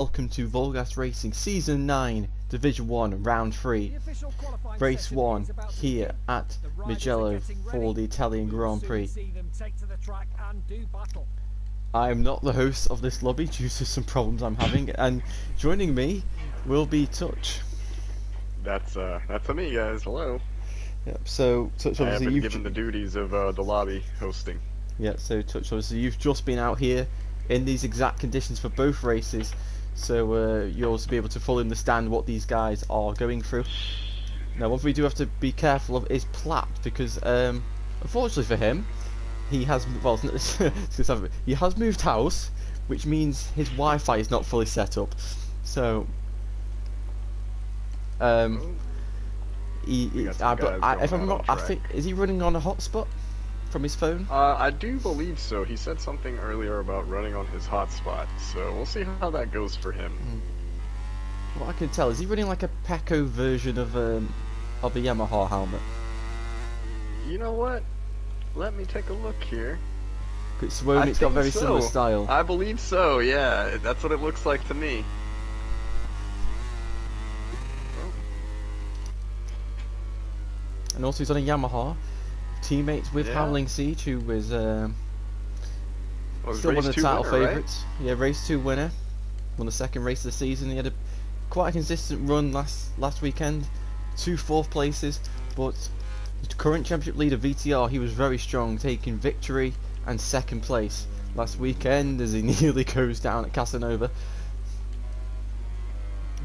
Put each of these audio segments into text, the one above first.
Welcome to VollGazzRacing Season 9, Division 1, Round 3, Race 1, here at Mugello for the Italian Grand Prix. I am not the host of this lobby due to some problems I'm having, and joining me will be Touch. That's me, guys. Hello. Yep, so Touch, I have obviously been given the duties of the lobby hosting. Yeah, so Touch, obviously you've just been out here in these exact conditions for both races. So you'll also be able to fully understand what these guys are going through. Now, what we do have to be careful of is Platt, because unfortunately for him, he has he has moved house, which means his Wi-Fi is not fully set up. So if I'm not, I think, is he running on a hotspot from his phone? I do believe so. He said something earlier about running on his hotspot, so we'll see how that goes for him. What I can tell is he running like a Pecco version of a Yamaha helmet. You know what? Let me take a look here. It's got very similar style. I believe so. Yeah, that's what it looks like to me. And also he's on a Yamaha. Teammates with Howling Siege, who was still one of the title favourites. Right? Yeah, race 2 winner. Won the second race of the season. He had quite a consistent run last weekend. 2 4th places, but the current championship leader VTR, he was very strong, taking victory and 2nd place last weekend as he nearly goes down at Casanova.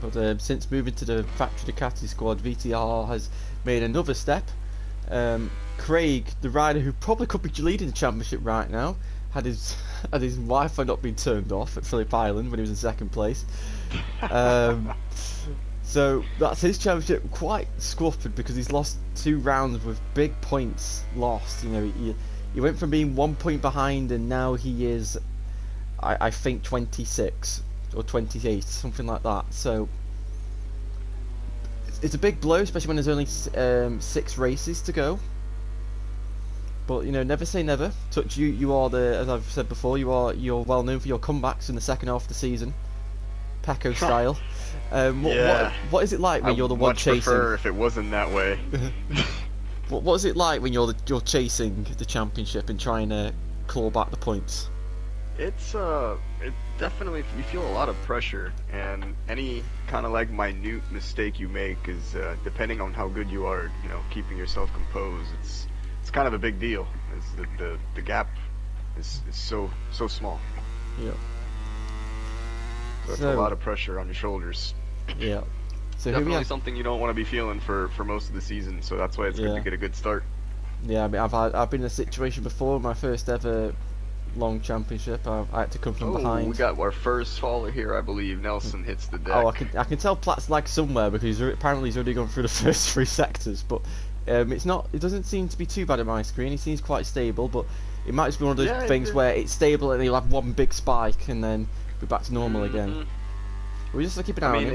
But since moving to the Factory Ducati squad, VTR has made another step. Craig, the rider who probably could be leading the championship right now, had his Wi-Fi not been turned off at Phillip Island when he was in 2nd place. So that's his championship quite scuppered because he's lost 2 rounds with big points lost. You know, he went from being 1 point behind and now he is, I think, 26 or 28, something like that. So it's a big blow, especially when there's only 6 races to go. But you know, never say never. Touch, you are as I've said before, you're well known for your comebacks in the second half of the season, Pecco style. What is it like when you're the one chasing? I would prefer if it wasn't that way. What is it like when you're chasing the championship and trying to claw back the points? It definitely, you feel a lot of pressure, and any kind of like minute mistake you make is depending on how good you are, you know, keeping yourself composed. It's kind of a big deal. The gap is so small. Yeah. So it's a lot of pressure on your shoulders. Yeah. So definitely something you don't want to be feeling for most of the season. So that's why it's good to get a good start. Yeah, I mean, I've been in a situation before. My first ever long championship, I had to come from behind. We got our first faller here, I believe. Nelson hits the deck. Oh, I can tell Platt's lag somewhere because apparently he's already gone through the first 3 sectors. But it doesn't seem to be too bad at my screen. He seems quite stable, but it might just be one of those things where it's stable and he'll have one big spike and then be back to normal again. We just keep an eye on him.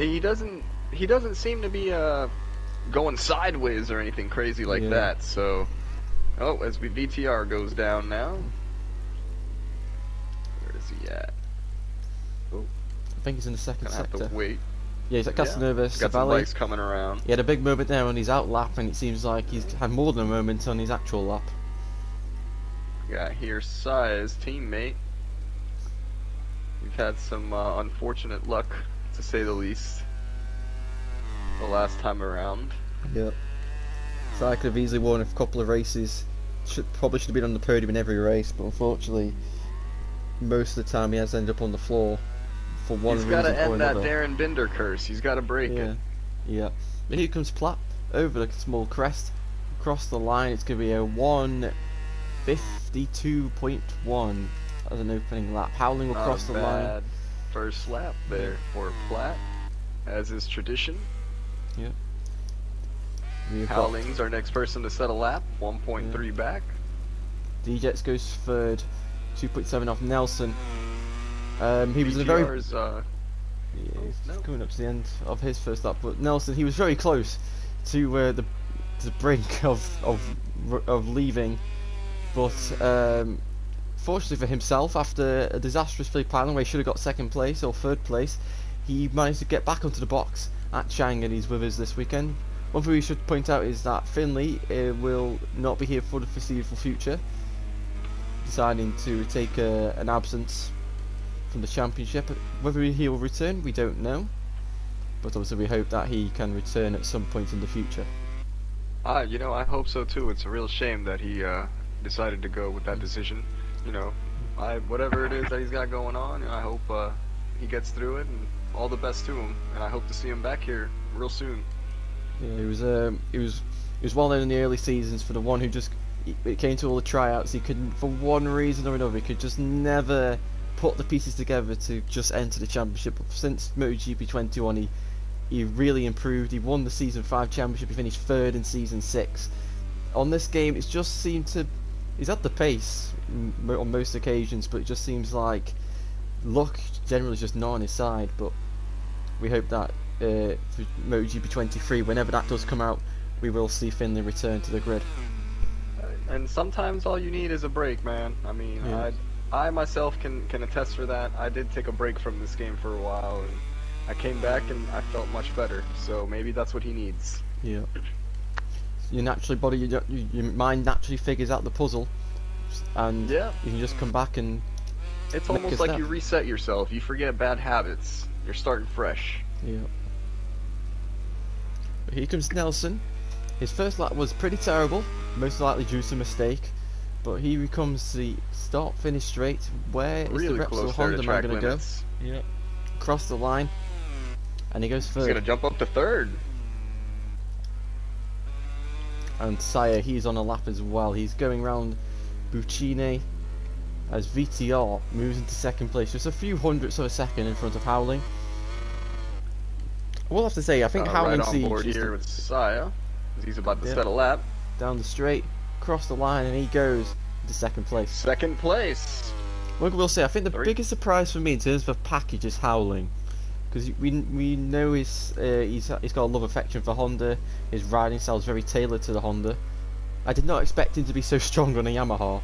He doesn't seem to be going sideways or anything crazy like that. So, as VTR goes down now. Where is he at? Oh, I think he's in the 2nd sector. Have to wait. Yeah, he's at Casanova. Got some bikes coming around. He had a big moment there on his out lap, and it seems like he's had more than a moment on his actual lap. Got here Si's teammate. We've had some unfortunate luck, to say the least, the last time around. Yep. So I could have easily won a couple of races. Probably should have been on the podium in every race, but unfortunately, most of the time he has ended up on the floor for one reason or another. He's got to end that Darren Binder curse. He's got to break it. Yeah. But here comes Platt over the small crest, across the line. It's going to be a 1:52.1 as an opening lap. Howling across the line. First lap there for Platt, as is tradition. Yeah. Howling's our next person to set a lap, 1.3 back. D-Jets goes 3rd, 2.7 off Nelson. He was in a very... he's coming up to the end of his first lap, but Nelson, he was very close to the brink of leaving, but fortunately for himself, after a disastrous Phillip Island where he should have got 2nd place or 3rd place, he managed to get back onto the box at Chang, and he's with us this weekend. One thing we should point out is that Finley will not be here for the foreseeable future, deciding to take an absence from the championship. Whether he will return, we don't know, but obviously we hope that he can return at some point in the future. You know, I hope so too. It's a real shame that he decided to go with that decision. You know, whatever it is that he's got going on, I hope he gets through it, and all the best to him. And I hope to see him back here real soon. Yeah, he was well known in the early seasons for the one who just, it came to all the tryouts, he couldn't, for one reason or another, he could just never put the pieces together to just enter the championship. But since MotoGP 21, he really improved. He won the Season 5 championship, he finished 3rd in Season 6. On this game, it's just seemed to, he's at the pace on most occasions, but it just seems like luck generally is just not on his side. But we hope that for MotoGP 23, whenever that does come out, we will see Finley return to the grid. And sometimes all you need is a break, man. I mean, yeah. I myself can attest for that. I did take a break from this game for a while, and I came back and I felt much better. So maybe that's what he needs. Yeah. Your your mind naturally figures out the puzzle, and you can just come back and. It's almost like you reset yourself. You forget bad habits. You're starting fresh. Yeah. But here comes Nelson. His first lap was pretty terrible, most likely due to mistake, but he comes the start finish straight. Where is the Repsol Honda man going to go? Yeah. Cross the line, and he goes third. He's going to jump up to third. And Sire, he's on a lap as well. He's going round Buccine as VTR moves into second place, just a few hundredths of a second in front of Howling. I will have to say, I think Howling right on board here with Saya. He's about to set a lap. Down the straight, cross the line, and he goes to second place. Second place. What we'll say, I think the biggest surprise for me in terms of a package is Howling, because we know he's got a love affection for Honda. His riding style is very tailored to the Honda. I did not expect him to be so strong on a Yamaha.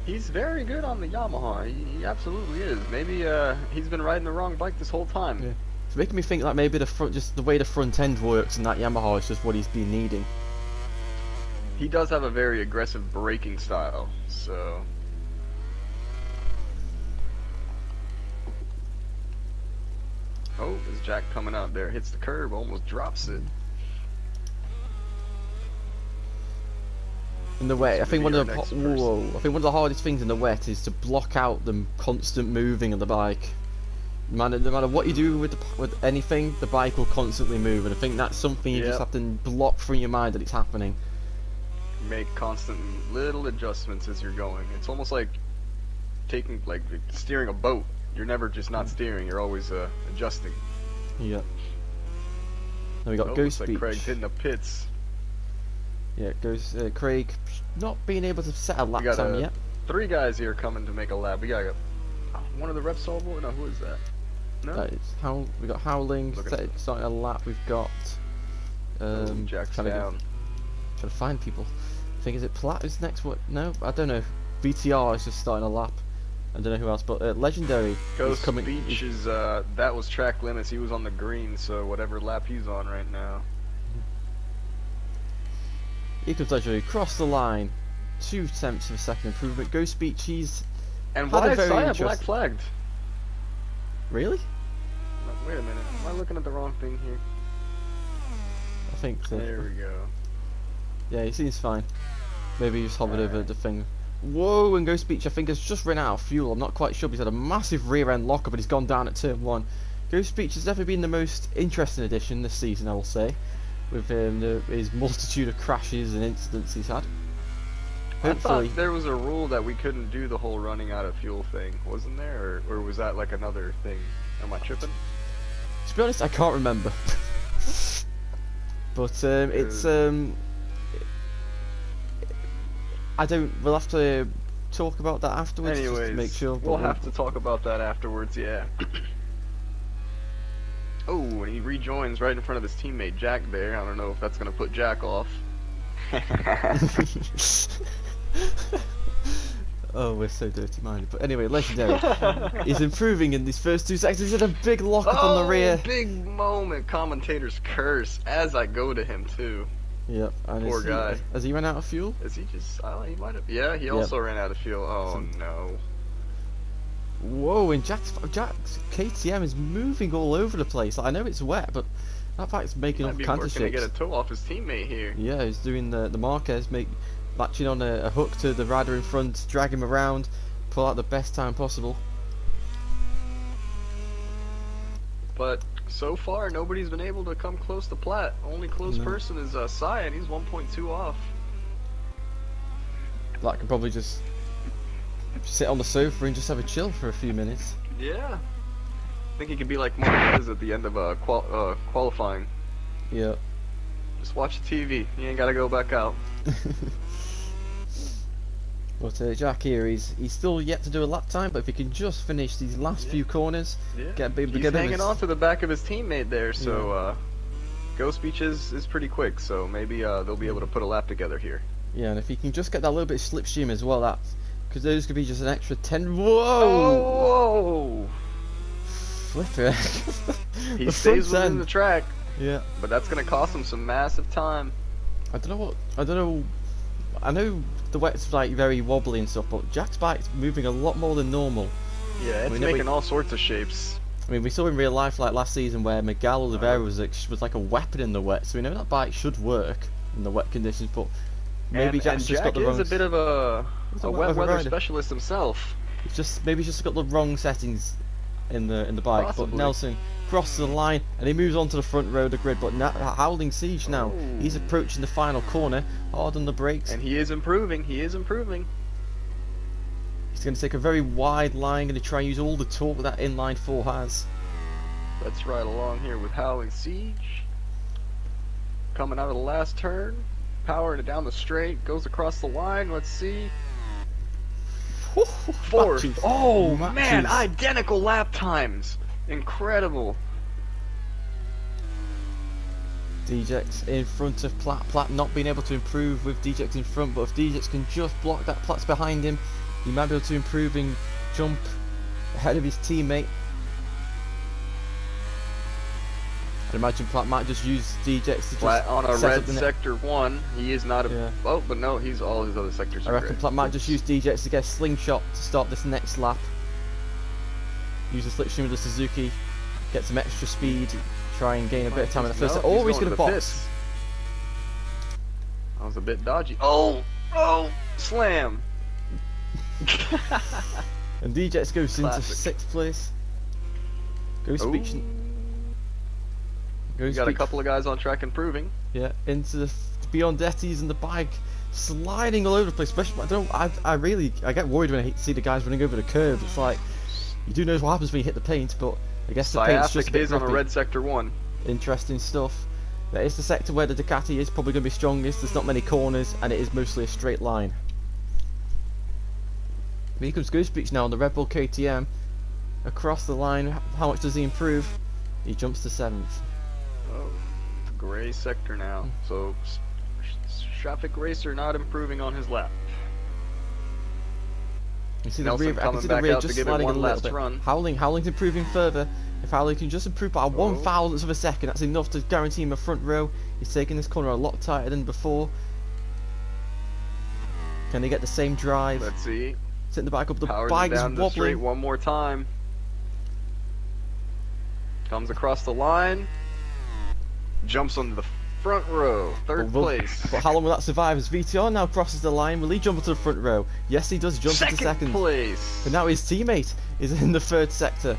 He's very good on the Yamaha. He absolutely is. Maybe he's been riding the wrong bike this whole time. Yeah. It's making me think like maybe just the way the front end works in that Yamaha is just what he's been needing. He does have a very aggressive braking style, so. Oh, is Jack coming out there? Hits the curb, almost drops it. In the wet, I think one of the hardest things in the wet is to block out the constant moving of the bike. No matter what you do with anything, the bike will constantly move, and I think that's something you just have to block from your mind that it's happening. Make constant little adjustments as you're going. It's almost like steering a boat. You're never just not steering. You're always adjusting. Yeah. Then we got Ghost Beach. Like Craig's hitting the pits. Yeah, Craig not being able to set a lap time yet. 3 guys here coming to make a lap. We got one of the Repsol boys. No, who is that? No. That is we got Howling starting a lap. We've got Jack's down. Trying to find people. I think is it Platt is next? What? No, I don't know. VTR is just starting a lap. I don't know who else, but Legendary Ghost is coming. Beach is that was track limits. He was on the green, so whatever lap he's on right now. Here comes Legendary, cross the line, 2/10 of a second improvement. Ghost Beach, he's and why is Saya black flagged? Really? No, wait a minute, am I looking at the wrong thing here? I think so. There we go. Yeah, he seems fine. Maybe he's hovered over the thing. Whoa, and Ghost Beach I think has just run out of fuel. I'm not quite sure, but he's had a massive rear end lockup and he's gone down at turn 1. Ghost Beach has definitely been the most interesting addition this season, I will say, with his multitude of crashes and incidents he's had. Hopefully, I thought there was a rule that we couldn't do the whole running out of fuel thing, wasn't there? Or was that like another thing? Am I tripping? To be honest, I can't remember. But it's we'll have to talk about that afterwards. Anyways, just to make sure. We'll have to talk about that afterwards, yeah. Oh, and he rejoins right in front of his teammate Jack there. I don't know if that's going to put Jack off. Oh, we're so dirty-minded. But anyway, legendary. He's improving in these first 2 seconds. He's in a big lock-up on the rear. Big moment. Commentator's curse as I go to him too. Yep. And Poor guy. Has he run out of fuel? Is he just? He might have. Yeah, he also ran out of fuel. Oh no. Whoa! And Jack's KTM is moving all over the place. I know it's wet, but that bike's making all kinds of shakes. Might be working to get a toe off his teammate here. Yeah, he's doing the Marquez latching on a hook to the rider in front, drag him around, pull out the best time possible. But so far, nobody's been able to come close to plat. Only close person is Sai, and he's 1.2 off. That can probably just sit on the sofa and just have a chill for a few minutes. Yeah. I think he could be like Marquez at the end of qualifying. Yeah. Just watch the TV. You ain't got to go back out. But Jack here, he's still yet to do a lap time, but if he can just finish these last few corners, get a bit He's hanging on to the back of his teammate there, so Ghost Beach is pretty quick, so maybe they'll be able to put a lap together here. Yeah, and if he can just get that little bit of slipstream as well, because those could be just an extra 10. Whoa! Oh, whoa! Flipper. He stays within the track. Yeah. But that's gonna cost him some massive time. I know the wet's like very wobbly and stuff, but Jack's bike's moving a lot more than normal. Yeah, it's making all sorts of shapes. I mean, we saw in real life like last season where Miguel Oliveira was like a weapon in the wet, so we know that bike should work in the wet conditions, but maybe Jack's just got the wrong. Jack is a bit of a wet weather specialist himself. Maybe he's just got the wrong settings in the bike. Possibly. But Nelson crosses the line and he moves on to the front row of the grid. But Howling Siege now, he's approaching the final corner, hard on the brakes. And he is improving. He is improving. He's going to take a very wide line, going to try and use all the torque that inline 4 has. Let's ride along here with Howling Siege. Coming out of the last turn, powering it down the straight, goes across the line. Let's see. Fourth. Oh man, identical lap times. Incredible. DJX in front of Platt. Platt not being able to improve with DJX in front, but if DJX can just block that, Platt's behind him, he might be able to improve and jump ahead of his teammate. I'd imagine Platt might just use DJX to Platt just on a red sector 1. He is not a... Yeah. Oh, but no, he's all his other sectors. I reckon Platt might just use DJX to get a slingshot to start this next lap. Use the slipstream of the Suzuki, get some extra speed, try and gain a bit of time in the first. Oh, he's going to box. That was a bit dodgy. Oh, slam. And DJX goes into 6th place. You got a couple of guys on track improving. Yeah, into the Beyondettis and the bike sliding all over the place. Especially, I get worried when I see the guys running over the curve. It's like, you do know what happens when you hit the paint, but I guess the paint's just a bit on a red sector 1. Interesting stuff. That is the sector where the Ducati is probably going to be strongest. There's not many corners, and it is mostly a straight line. Here comes Ghost Beach now on the Red Bull KTM. Across the line, how much does he improve? He jumps to 7th. Oh, gray sector now. So, Traffic Racer not improving on his lap. You see the rear, I can see the rear just sliding a little bit. Howling's improving further. If Howling can just improve by 1/1000th of a second, that's enough to guarantee him a front row. He's taking this corner a lot tighter than before. Can he get the same drive? Let's see. Setting the bike up, the Powers bike is down the straight one more time. Comes across the line. Jumps onto the front row, 3rd place. But how long will that survive as VTR now crosses the line? Will he jump into the front row? Yes, he does jump into 2nd place. But now his teammate is in the 3rd sector.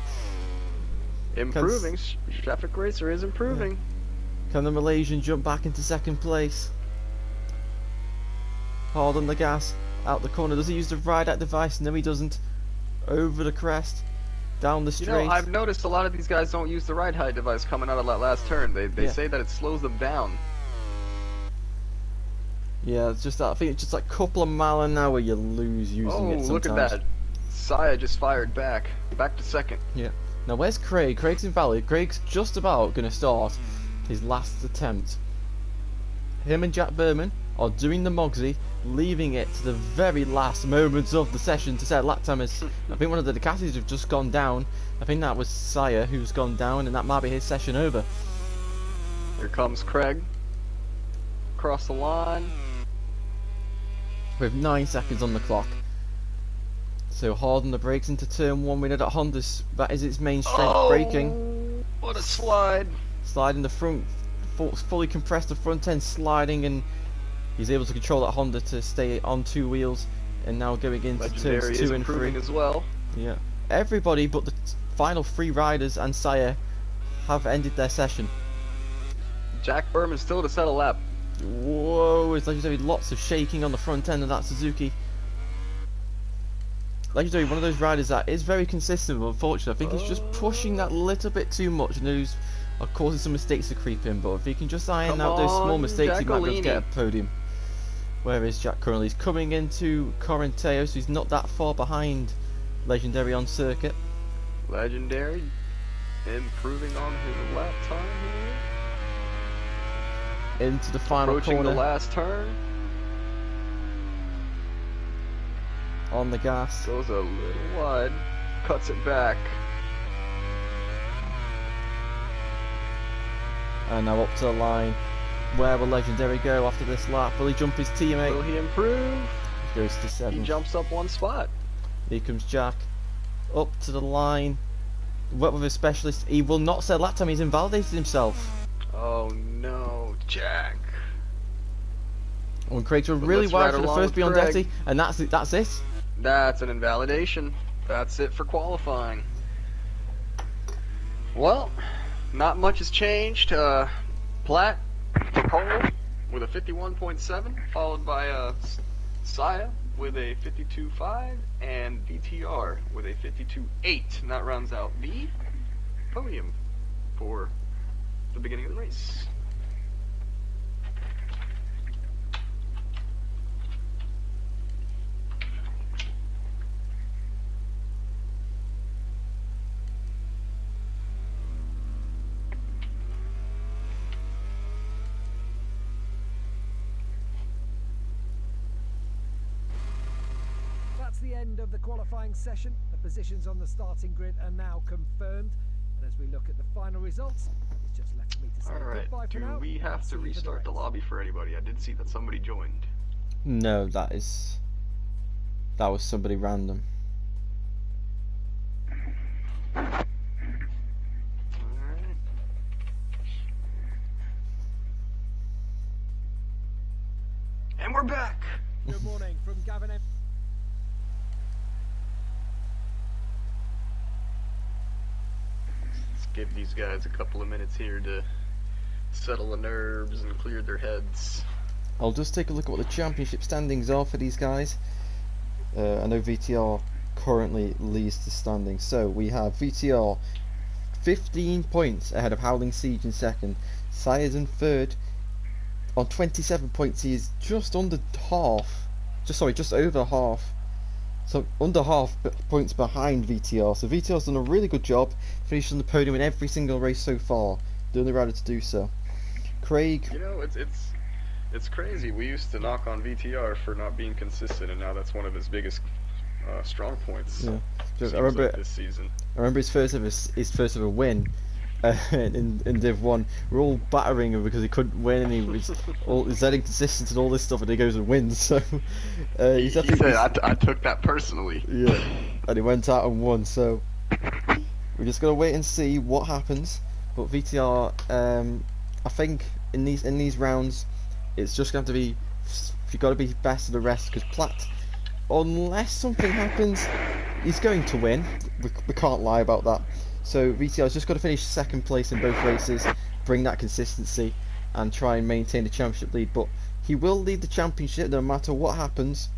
Improving. Traffic Racer is improving. Yeah. Can the Malaysian jump back into 2nd place? Hard on the gas. Out the corner. Does he use the ride-out device? No, he doesn't. Over the crest. Down the straight. You know, I've noticed a lot of these guys don't use the ride height device coming out of that last turn. They say that it slows them down. Yeah, it's just that. I think it's just like a couple of miles an hour you lose using it sometimes. Oh, look at that. Saya just fired back to 2nd. Yeah. Now where's Craig? Craig's invalid. Craig's just about going to start his last attempt. Him and Jack Berman are doing the Mogsy, leaving it to the very last moments of the session to set lap timers. I think one of the Ducatis have just gone down. I think that was Sire who's gone down, and that might be his session over. Here comes Craig. Across the line. With 9 seconds on the clock. So hard on the brakes into turn 1. We know that Honda's, that is its main strength, braking. What a slide. Sliding the front, fully compressed the front end, sliding, and he's able to control that Honda to stay on 2 wheels. And now going into turns 2 and 3 as well. Yeah, everybody but the final 3 riders and Sire have ended their session. Jack Berman still to set a lap. Whoa, it's Legendary, lots of shaking on the front end of that Suzuki. Legendary, one of those riders that is very consistent, but unfortunately I think he's just pushing that little bit too much, and those are causing some mistakes to creep in. But if he can just iron out those small mistakes, he might be able to get a podium. Where is Jack currently? He's coming into Corinteo, so he's not that far behind Legendary on circuit. Legendary improving on his lap time here. Into the final Approaching corner. the last turn. On the gas. Goes a little wide. Cuts it back. And now up to the line. Where will Legendary go after this lap? Will he jump his teammate? Will he improve? He goes to 7. He jumps up 1 spot. Here comes Jack. Up to the line. What with a specialist? He will not set lap time. He's invalidated himself. Oh no, Jack. When Craig's really wide for the first Biondetti, and that's it. That's it. That's an invalidation. That's it for qualifying. Well, not much has changed. Platt for pole with a 51.7, followed by Saya with a 52.5, and VTR with a 52.8. And that rounds out the podium for the beginning of the race. That's the end of the qualifying session. The positions on the starting grid are now confirmed. And as we look at the final results, it's just left for me to say goodbye for now. Do we have to restart the lobby for anybody? I did see that somebody joined. No, that was somebody random. Alright. And we're back! Good morning from Gavin M. Let's give these guys a couple of minutes here to settle the nerves and clear their heads. I'll just take a look at what the championship standings are for these guys. I know VTR currently leads the standings. So we have VTR 15 points ahead of Howling Siege in second. Sire's in third on 27 points. He is just under half. Just over half. So under half points behind VTR. So VTR's done a really good job, finished on the podium in every single race so far. The only rider to do so. Craig. You know, it's crazy. We used to knock on VTR for not being consistent, and now that's one of his biggest strong points. Yeah. I remember like this season. I remember his first ever win in Div 1. We're all battering him because he couldn't win, and he's that inconsistent and all this stuff, and he goes and wins. So he said, I took that personally. Yeah, and he went out and won. So we're just gonna wait and see what happens. But VTR, I think in these rounds, it's just going to be, you got to be best of the rest, because Platt, unless something happens, he's going to win. We can't lie about that. So VTR's just got to finish second place in both races, bring that consistency, and try and maintain the championship lead. But he will lead the championship no matter what happens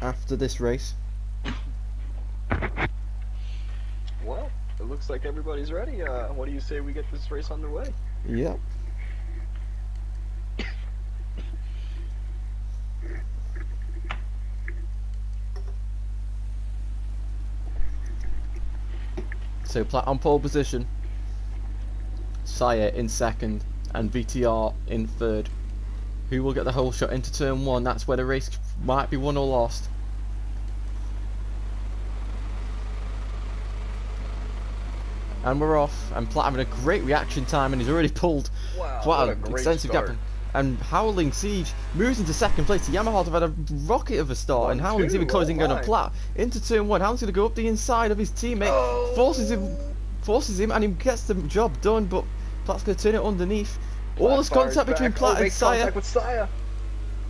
after this race. Well, it looks like everybody's ready. What do you say we get this race underway? Yep. So Platt on pole position, Sire in second, and VTR in third. Who will get the whole shot into turn 1? That's where the race might be won or lost. And we're off. And Platt having a great reaction time, and he's already pulled quite an extensive gap. And Howling Siege moves into second place. The Yamaha have had a rocket of a start, and Howling's even closing going on Platt into turn 1. Howling's going to go up the inside of his teammate, forces him, and he gets the job done. But Platt's going to turn it underneath. All this contact between Platt and Sire. Contact with Sire.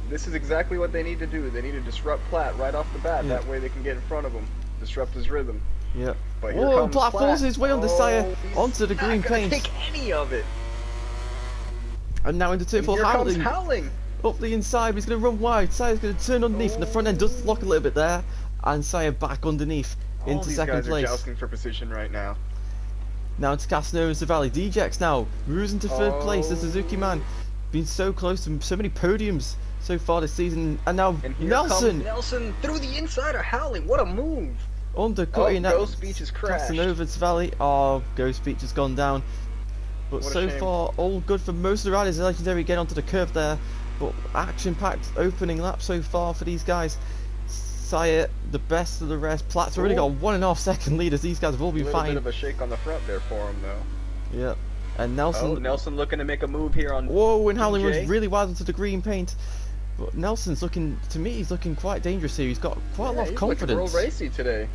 This is exactly what they need to do. They need to disrupt Platt right off the bat. That way they can get in front of him, disrupt his rhythm. Yeah. But here comes Platt forces his way under Sire onto the green paint. Take any of it. And now into turn 4, Howling up the inside. He's going to run wide. Sire's going to turn underneath, and the front end does lock a little bit there. And Sire back underneath into second place. All these guys are jousting for position right now. Now into Casanova Valley. DJX now moves into third place. The Suzuki man been so close to so many podiums so far this season. And now Nelson through the inside of Howling. What a move! Undercutting Ghost Beach has crashed. Casanova's Valley. Ghost Beach has gone down. But so far, all good for most of the riders. Legendary get onto the curve there. But action-packed opening lap so far for these guys. Sire, the best of the rest. Platt's already got a 1.5 second lead as these guys have all been fighting. A little bit of a shake on the front there for him, though. Yeah. And Nelson. Nelson looking to make a move here on. Whoa! And Howling runs really wide into the green paint. But Nelson's looking, to me, he's looking quite dangerous here. He's got quite a lot of confidence. He's looking real racy today.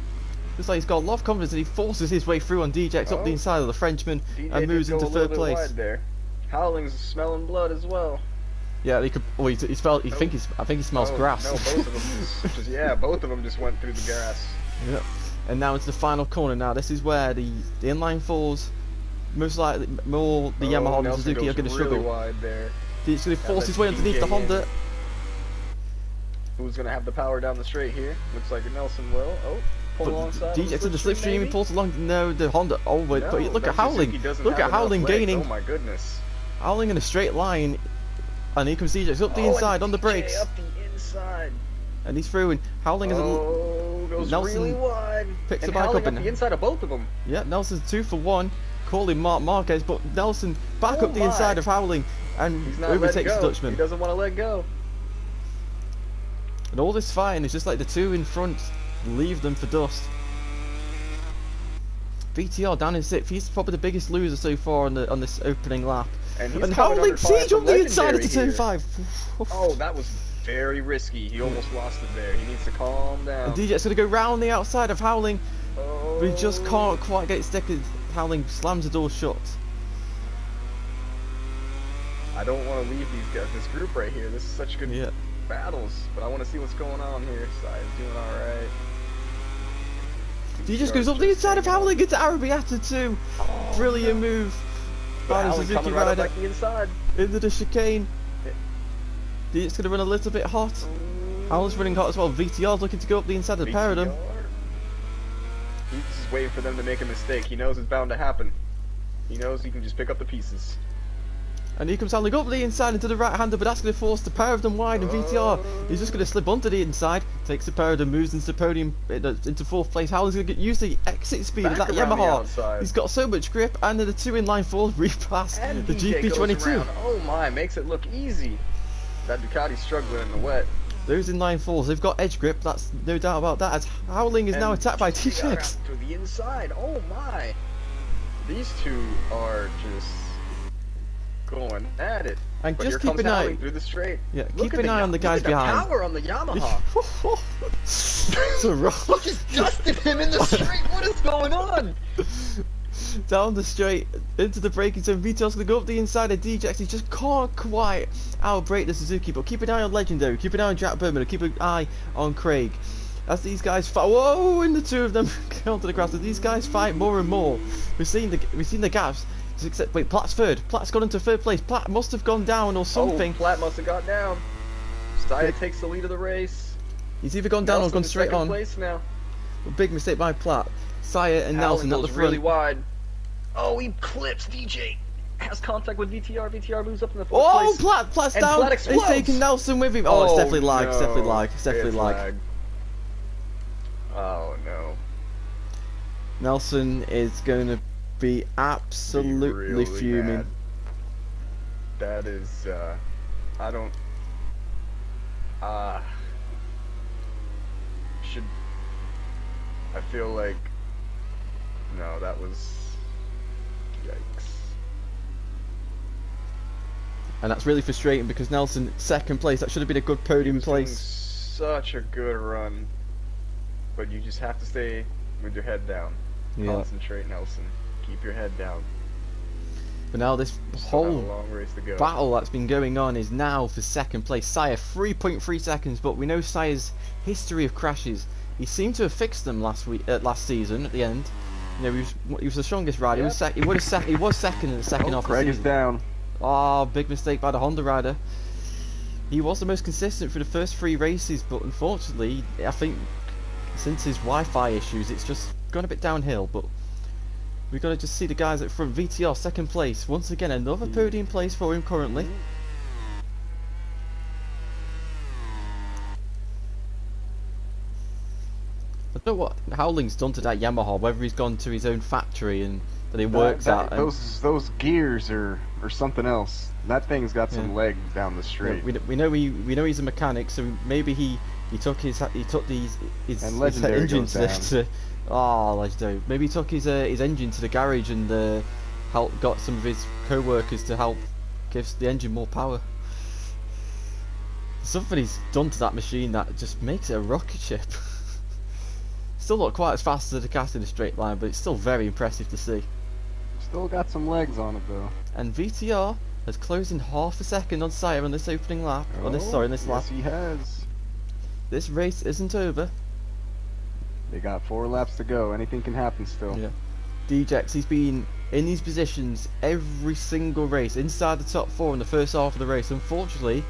Looks like he's got a lot of confidence, and he forces his way through on DJX up the inside of the Frenchman and moves into third place. Wide there. Howling's smelling blood as well. Yeah, he could. Well, I think he smells grass. No, both of them both of them just went through the grass. Yep. And now it's the final corner. Now this is where the inline fours, most likely more the Yamaha and Suzuki are going to struggle. Wide there. He's going to force his way underneath the Honda. Who's going to have the power down the straight here? Looks like Nelson will. Pull alongside. DJ's in the slipstream. He pulls along. No, the Honda. Oh wait, but look at Howling. Look at Howling gaining. Oh my goodness. Howling in a straight line. And here comes DJX up the inside on the brakes. Up the inside. And he's through. And Howling is goes Nelson really wide. Picks the bike up the inside of both of them. Yeah, Nelson's 2 for 1. Calling Mark Marquez, but Nelson back up the inside of Howling and overtakes the Dutchman. He doesn't want to let go. And all this fighting is just like the two in front leave them for dust. VTR down in 6th. He's probably the biggest loser so far on this opening lap. And Howling Siege on the inside of the turn 5. Oh, that was very risky. He almost lost it there. He needs to calm down. And DJ's going to go round the outside of Howling. But he just can't quite get it stuck. Howling slams the door shut. I don't want to leave this group right here. This is such good battles. But I want to see what's going on here. Side's doing alright. He just goes up the inside of Howling into Arabiata too. Brilliant move. By the Suzuki rider into the chicane. It's going to run a little bit hot. Howling's running hot as well. VTR's looking to go up the inside of the pair of them. He's just waiting for them to make a mistake. He knows it's bound to happen. He knows he can just pick up the pieces. And here comes Howling up the inside into the right-hander, but that's going to force the pair of them wide, and VTR is just going to slip onto the inside, takes the pair of them, moves into the podium, into 4th place. Howling's going to get used to the exit speed of that Yamaha. He's got so much grip, and then the 2 inline fours repass the GP22. Oh my, makes it look easy. That Ducati's struggling in the wet. Those inline fours, they've got edge grip, that's no doubt about that, as Howling is now attacked by DJX. To the inside, oh my. These two are just going at it. And but just keep an eye through the straight. Yeah, keep an eye on the guys behind. Look at the power on the Yamaha. It's a rough. Look, just dusted him in the straight. What is going on? Down the straight into the braking zone. VTR's gonna go up the inside of DJX. He just can't quite outbrake the Suzuki. But keep an eye on Legendary. Keep an eye on Jack Berman. Keep an eye on Craig. As these guys fight. Whoa! And the two of them go onto the grass. As these guys fight more and more. We've seen the gaps. Except, wait, Platt's third. Platt's gone into 3rd place. Platt must have gone down or something. Oh, Platt must have got down. Steyer takes the lead of the race. He's either gone down or gone straight on. Place now. A big mistake by Platt. Sire and Nelson at the front. Really wide. Oh, he clips DJ. Has contact with VTR. VTR moves up in the 4th place. Oh, Platt's down. Platt He's taking Nelson with him. Oh, it's definitely lag. It's definitely lag. It's definitely lag. Oh no. Nelson is going to be absolutely really fuming. Mad. That is, I don't I feel like, no, that was, yikes. And that's really frustrating because Nelson, second place, that should have been a good podium place. Such a good run, but you just have to stay with your head down. Yeah. Concentrate, Nelson. Keep your head down. But now this whole long race to go. battle that's been going on is now for second place. Sire 3.3 seconds, but we know Sire's history of crashes. He seemed to have fixed them last season at the end. You know, he was the strongest rider. Yep. He was second in the second half of the season. Craig is down. Oh, big mistake by the Honda rider. He was the most consistent for the first 3 races, but unfortunately, I think since his Wi-Fi issues, it's just gone a bit downhill. But we've got to just see the guys at front. VTR second place. Once again, another podium place for him currently. I don't know what Howling's done to that Yamaha, whether he's gone to his own factory and that he works at. Those gears are something else. That thing's got some legs down the straight. Yeah, we know he's a mechanic, so maybe he took his engine to legendary. Maybe he took his engine to the garage and got some of his co-workers to help give the engine more power. Something he's done to that machine that just makes it a rocket ship. Still not quite as fast as the Ducati in a straight line, but it's still very impressive to see. Still got some legs on it though. And VTR has closed in half a second on Sire on this opening lap. On this lap. Yes, he has. This race isn't over. They got 4 laps to go. Anything can happen still. Yeah. DJX, he's been in these positions every single race, inside the top 4 in the first half of the race. Unfortunately,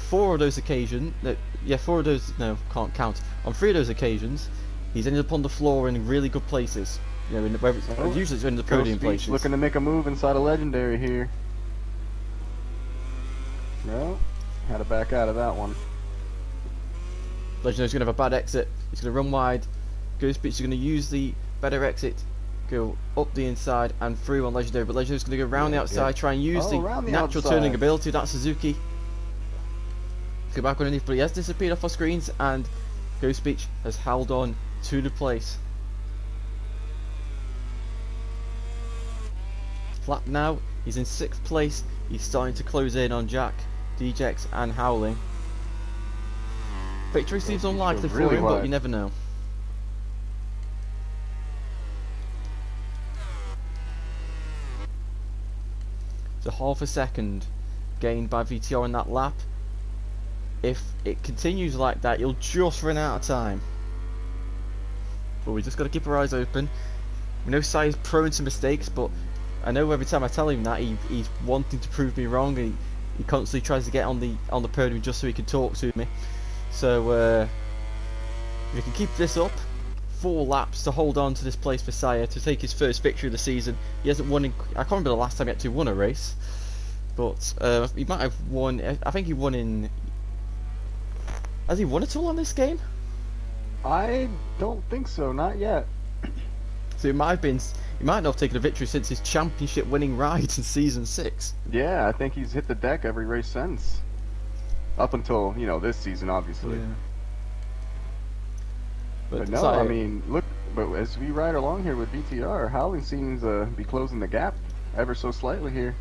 4 of those occasions, can't count. On 3 of those occasions, he's ended up on the floor in really good places. You know, usually it's in the podium places. Looking to make a move inside a legendary here. No, had to back out of that one. Legendary's going to have a bad exit. He's going to run wide. Ghost Beach is going to use the better exit, go up the inside and through on Legendary. But Legendary's going to go round the outside, try and use the natural turning ability of that Suzuki. Go back underneath, but he has disappeared off our screens, and Ghost Beach has held on to the place. Flat now, he's in 6th place. He's starting to close in on Jack, DJX and Howling. Victory seems unlikely for him, but you never know. So half a second gained by VTR in that lap. If it continues like that, you'll just run out of time. But we just got to keep our eyes open. We know Sai's prone to mistakes, but I know every time I tell him that he's wanting to prove me wrong, and he constantly tries to get on the podium just so he can talk to me. So if he can keep this up, 4 laps to hold on to this place for Sire to take his first victory of the season. He hasn't won in, I can't remember the last time he actually won a race, but he might have won. I think he won in. Has he won at all on this game? I don't think so, not yet. So it might have been. He might not have taken a victory since his championship winning ride in season 6. Yeah, I think he's hit the deck every race since. Up until, this season, obviously. Yeah. But no, I mean, look, but as we ride along here with VTR, Howling seems to be closing the gap ever so slightly here.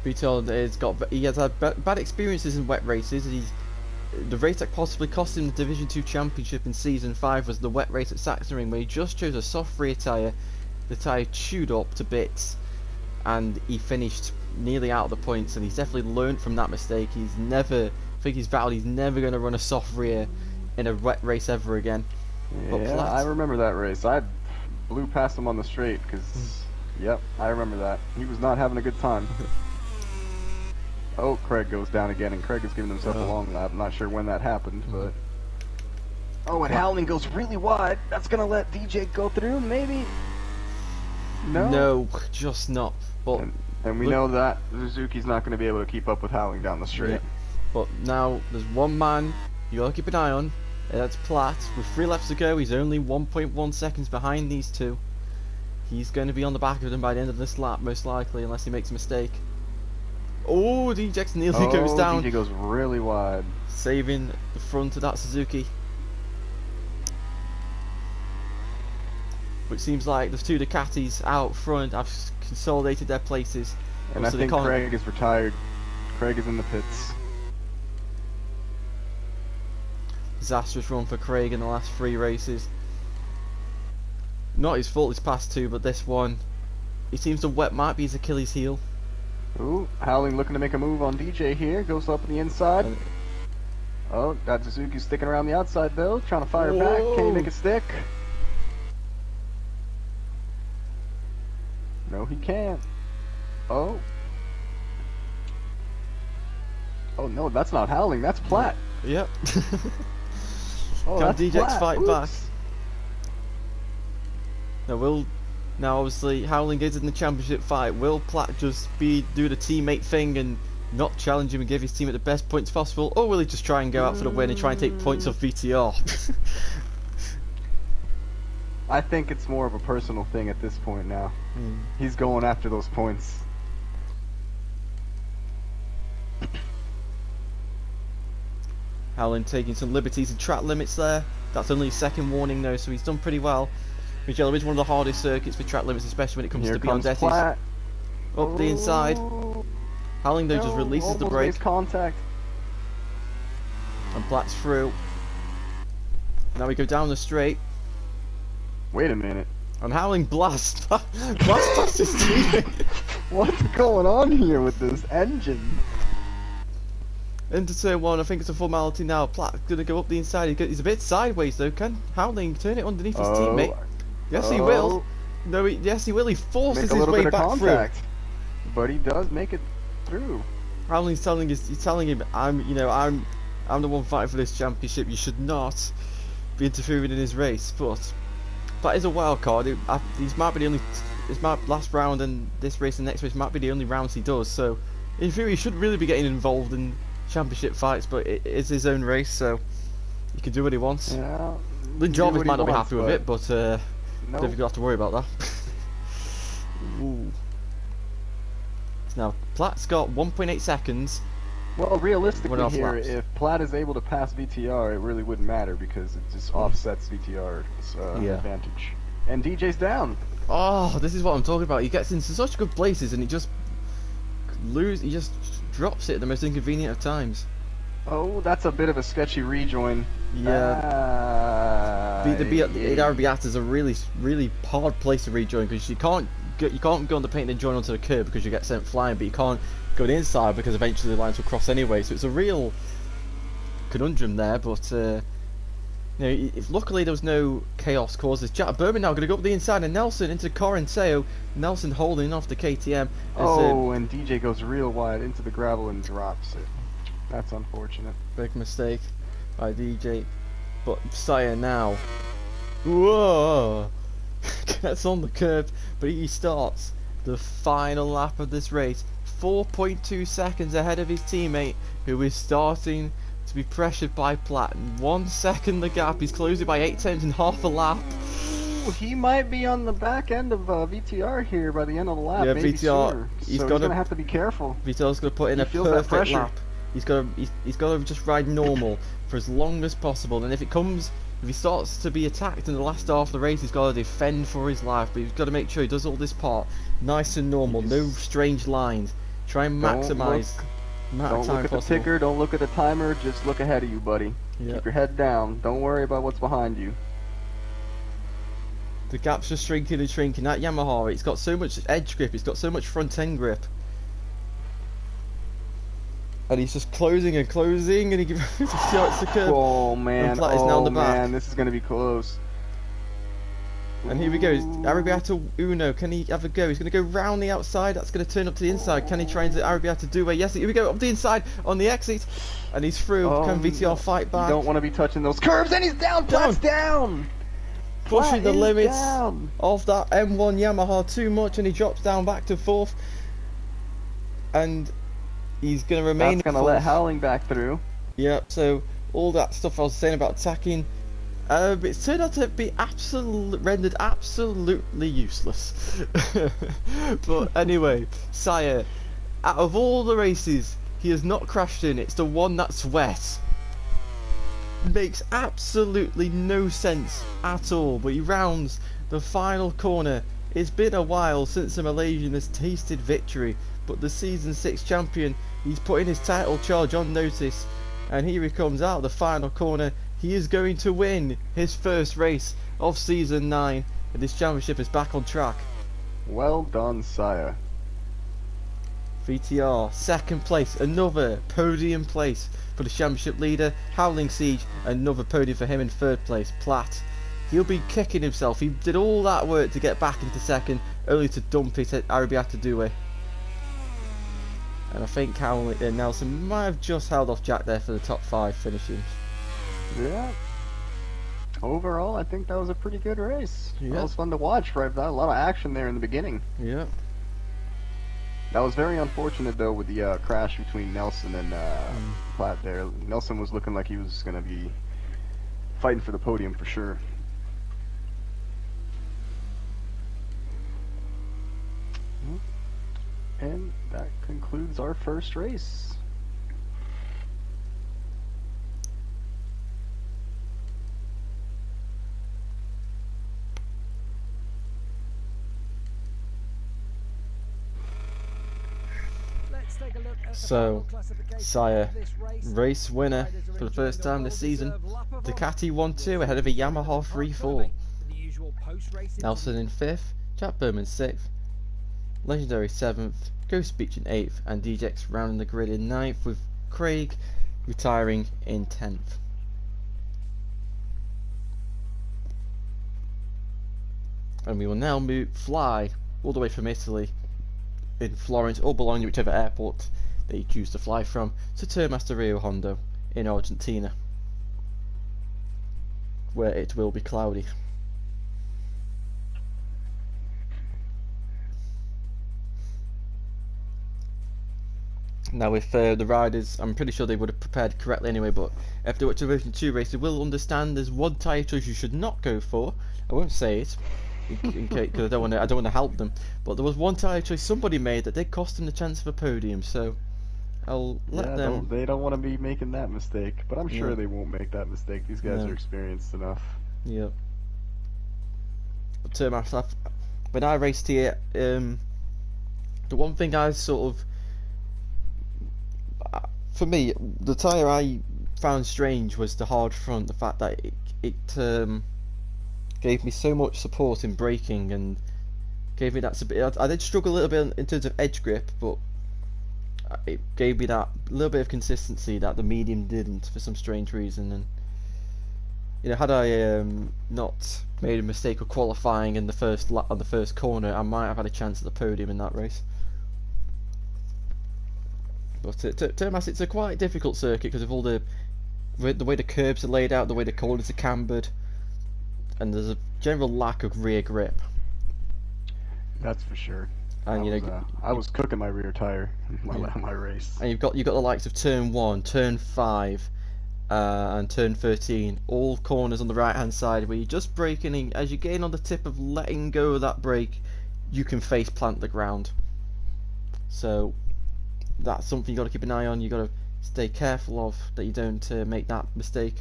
VTR he has had bad experiences in wet races. The race that possibly cost him the Division 2 championship in season 5 was the wet race at Sachsenring, where he just chose a soft rear tyre. The tyre chewed up to bits, and he finished nearly out of the points. And he's definitely learned from that mistake. I think he's vowed he's never going to run a soft rear in a wet race ever again. Yeah, I remember that race. I blew past him on the straight because, yep, I remember that. He was not having a good time. Oh, Craig goes down again, and Craig is giving himself a long lap. I'm not sure when that happened, but... Oh, and Howling goes really wide. That's going to let DJ go through, maybe? No? No, just not. But and we know that Suzuki's not going to be able to keep up with Howling down the straight. Yeah. But now, there's one man you got to keep an eye on. That's Platt. With 3 laps to go, he's only 1.1 seconds behind these two. He's going to be on the back of them by the end of this lap, most likely, unless he makes a mistake. Oh, DJX nearly goes down. DJ goes really wide. Saving the front of that Suzuki. But it seems like there's two Ducatis out front. Have consolidated their places. And so I think Craig is retired. Craig is in the pits. Disastrous run for Craig in the last 3 races. Not his fault his past 2, but this one, it seems the wet might be his Achilles heel. Ooh, Howling looking to make a move on DJ here. Goes up the inside. Oh, that Suzuki sticking around the outside though. Trying to fire back. Can he make it stick? No, he can't. Oh. Oh no, that's not Howling. That's Platt. Yep. Oh, Can that's DJX Platt. fight Oops. back? Now obviously Howling is in the championship fight. Will Platt just do the teammate thing and not challenge him and give his teammate the best points possible, or will he just try and go out for the win and try and take points off VTR? I think it's more of a personal thing at this point now. He's going after those points. Howling taking some liberties and track limits there. That's only his second warning though, so he's done pretty well. Mugello is one of the hardest circuits for track limits, especially when it comes Here to comes Biondetti's. Platt. Up the inside. Howling though just releases the almost brake. makes contact. And Platt's through. Now we go down the straight. Wait a minute. And Howling blast past his teammate. What's going on here with this engine? Into turn 1, I think it's a formality now. Platt's gonna go up the inside. He's a bit sideways though. Can Howling turn it underneath his teammate? Yes, he will. No, yes, he will. He forces his way back through. But he does make it through. Howling's telling him, I'm the one fighting for this championship. You should not be interfering in his race. But that is a wild card. These might be the only. This might last round, and this race and the next race might be the only rounds he does. So, in theory, he should really be getting involved in championship fights. But it is his own race, so he can do what he wants. Yeah. Lynn Jarvis might not be happy with it, but I nope. don't think you'll have to worry about that. Ooh. Now, Platt's got 1.8 seconds. Well, realistically here, laps. if Platt is able to pass VTR, it really wouldn't matter because it just offsets VTR's advantage. And DJ's down. Oh, this is what I'm talking about. He gets into such good places and he just drops it at the most inconvenient of times. Oh, that's a bit of a sketchy rejoin. Yeah. The Arrabbiata is a really hard place to rejoin because you can't go on the paint and join onto the curb because you get sent flying, but you can't go the inside because eventually the lines will cross anyway. So it's a real conundrum there. But luckily there was no chaos caused. Jack Berman now going to go up the inside and Nelson into Corinteo. Nelson holding off the KTM. And DJ goes real wide into the gravel and drops it. That's unfortunate. Big mistake by DJ. But Sire now. Whoa! Gets on the curb, but he starts the final lap of this race 4.2 seconds ahead of his teammate, who is starting to be pressured by Platt. 1 second the gap. He's closed it by 8 tenths in half a lap. Ooh, he might be on the back end of VTR here by the end of the lap. Yeah, maybe VTR. Sooner. He's gonna have to be careful. VTR's gonna put in a perfect lap. He's got to just ride normal for as long as possible, and if he starts to be attacked in the last half of the race, he's got to defend for his life. But he's got to make sure he does all this part nice and normal, no strange lines. Try and maximise amount of time possible. Don't look at the ticker, don't look at the timer, just look ahead of you, buddy. Yep. Keep your head down. Don't worry about what's behind you. The gap's just shrinking and shrinking. That Yamaha, it's got so much edge grip, it's got so much front end grip. And he's just closing and closing, and he gives the curve. Oh man, this is going to be close. And here we go, Arrabbiata Uno, can he have a go? He's going to go round the outside, that's going to turn up to the inside. Can he try and Arrabbiata do away? Yes, here we go, up the inside, on the exit. And he's through, can VTR fight back? You don't want to be touching those curves, and he's down, Platt's down! Pushing the limits of that M1 Yamaha too much, and he drops down back to 4th. And he's going to remain. That's going to let Howling back through. Yep, so all that stuff I was saying about attacking, it's turned out to be rendered absolutely useless. But anyway, Sire, out of all the races he has not crashed in, it's the one that's wet. Makes absolutely no sense at all, but he rounds the final corner. It's been a while since a Malaysian has tasted victory, but the season 6 champion, he's putting his title charge on notice, and here he comes out the final corner. He is going to win his first race of season 9, and this championship is back on track. Well done, sire. VTR, second place, another podium place for the championship leader. Howling Siege, another podium for him in third place. Platt, he'll be kicking himself. He did all that work to get back into second, only to dump it at Arabiata Due. And I think Nelson might have just held off Jack there for the top 5 finishing. Yeah. Overall, I think that was a pretty good race. Yeah. That was fun to watch, right? A lot of action there in the beginning. Yeah. That was very unfortunate, though, with the crash between Nelson and Platt there. Nelson was looking like he was going to be fighting for the podium for sure. And that concludes our first race. So, sire, race winner for the first time this season. Ducati 1-2 ahead of a Yamaha 3-4. Nelson in 5th, Jack Berman 6th, Legendary 7th, Ghost Beach in 8th, and DJX rounding the grid in 9th, with Craig retiring in 10th. And we will now fly all the way from Italy in Florence or Bologna, whichever airport that you choose to fly from, to Termas de Rio Hondo in Argentina, where it will be cloudy. Now, if the riders, I'm pretty sure they would have prepared correctly anyway, but if they watch the Version 2 race, they will understand there's one tyre choice you should not go for. I won't say it, because I don't want to help them. But there was one tyre choice somebody made that did cost them the chance of a podium, so I'll let them. They don't want to be making that mistake, but I'm sure they won't make that mistake. These guys are experienced enough. Yep. But myself, when I raced here, the one thing I sort of, for me, the tyre I found strange was the hard front. The fact that it gave me so much support in braking and gave me that. I did struggle a little bit in terms of edge grip, but it gave me that little bit of consistency that the medium didn't for some strange reason. And you know, had I not made a mistake of qualifying in the first lap on the first corner, I might have had a chance at the podium in that race. But Termas, it's a quite difficult circuit because of all the way the curbs are laid out, the way the corners are cambered, and there's a general lack of rear grip. That's for sure. And I was cooking my rear tire my race. And you've got the likes of turn 1, turn 5, and turn 13, all corners on the right hand side where you're just braking, and as you're getting on the tip of letting go of that brake, you can face plant the ground. So that's something you got to keep an eye on. You got to stay careful of that you don't make that mistake.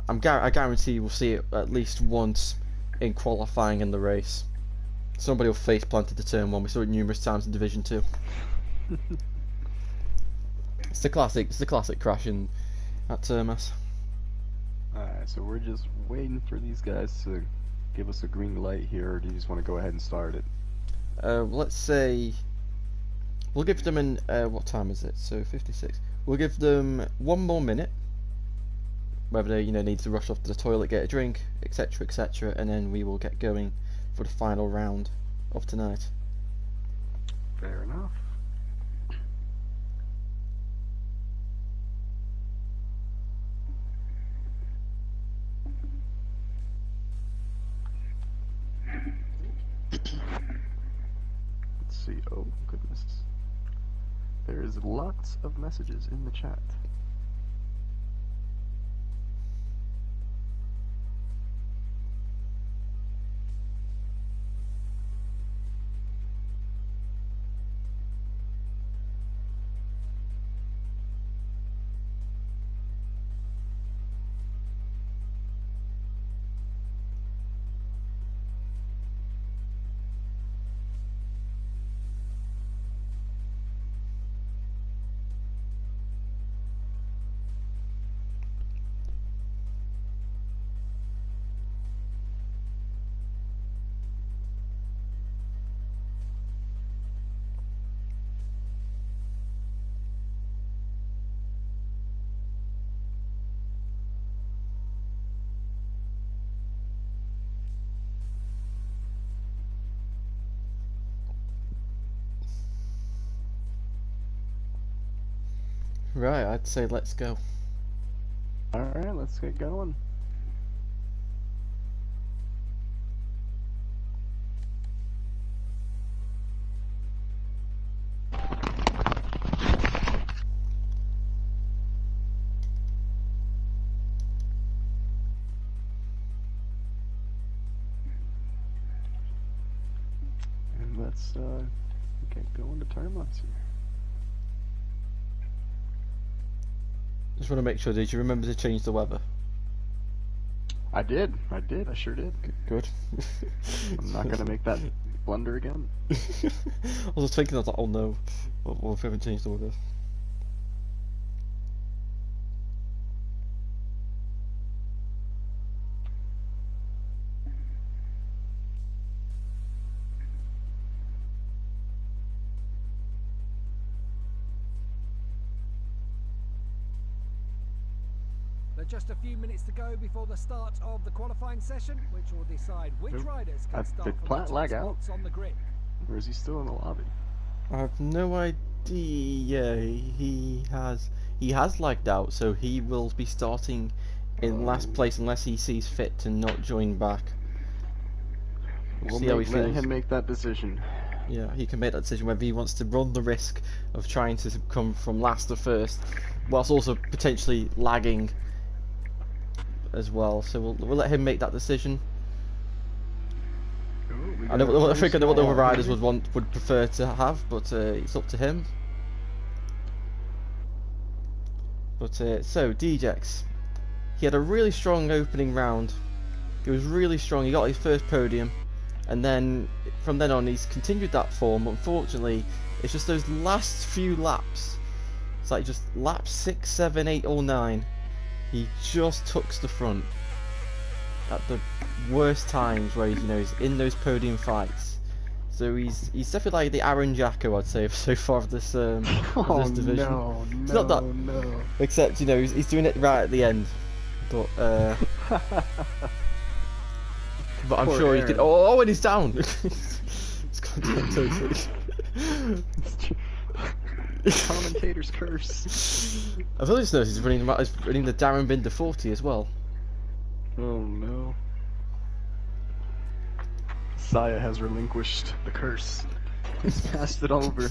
I guarantee you will see it at least once in qualifying in the race. Somebody will face plant into turn 1. We saw it numerous times in Division 2. It's the classic crashing at Termas. Alright, so we're just waiting for these guys to give us a green light here, or do you just want to go ahead and start it? Let's say we'll give them an what time is it? So 56. We'll give them 1 more minute, whether they need to rush off to the toilet, get a drink, etc., etc., and then we will get going for the final round of tonight. Fair enough. Let's see. Oh goodness, there is lots of messages in the chat. Right, I'd say let's go. Alright, let's get going. And let's get going to turn months here. Just want to make sure, did you remember to change the weather? I did, I sure did. Good. I'm not gonna make that blunder again. I was thinking, I was like, oh no, what if we haven't changed the weather? Just a few minutes to go before the start of the qualifying session, which will decide which riders can start did from Platt the lag top out? spots on the grid. Or is he still in the lobby? I have no idea. He has lagged out, so he will be starting in last place unless he sees fit to not join back. We'll see how he let feels. him make that decision. Yeah, he can make that decision whether he wants to run the risk of trying to come from last to first, whilst also potentially lagging as well. So we'll let him make that decision. I think I know what the other riders would prefer to have, but it's up to him. But so DJX, he had a really strong opening round. He was really strong. He got his first podium, and then from then on he's continued that form. Unfortunately, it's just those last few laps. It's like just laps 6, 7, 8, or 9. He just tucks the front at the worst times where he's in those podium fights. So he's definitely like the Aaron Jacko, I'd say, so far of this this division. No, it's not that, no. except he's doing it right at the end. But but I'm sure he could. Oh, and he's down. It's gone totally. Commentator's curse. I've also just noticed he's running the Darren Binder 40 as well. Oh no. Saya has relinquished the curse. He's passed it over.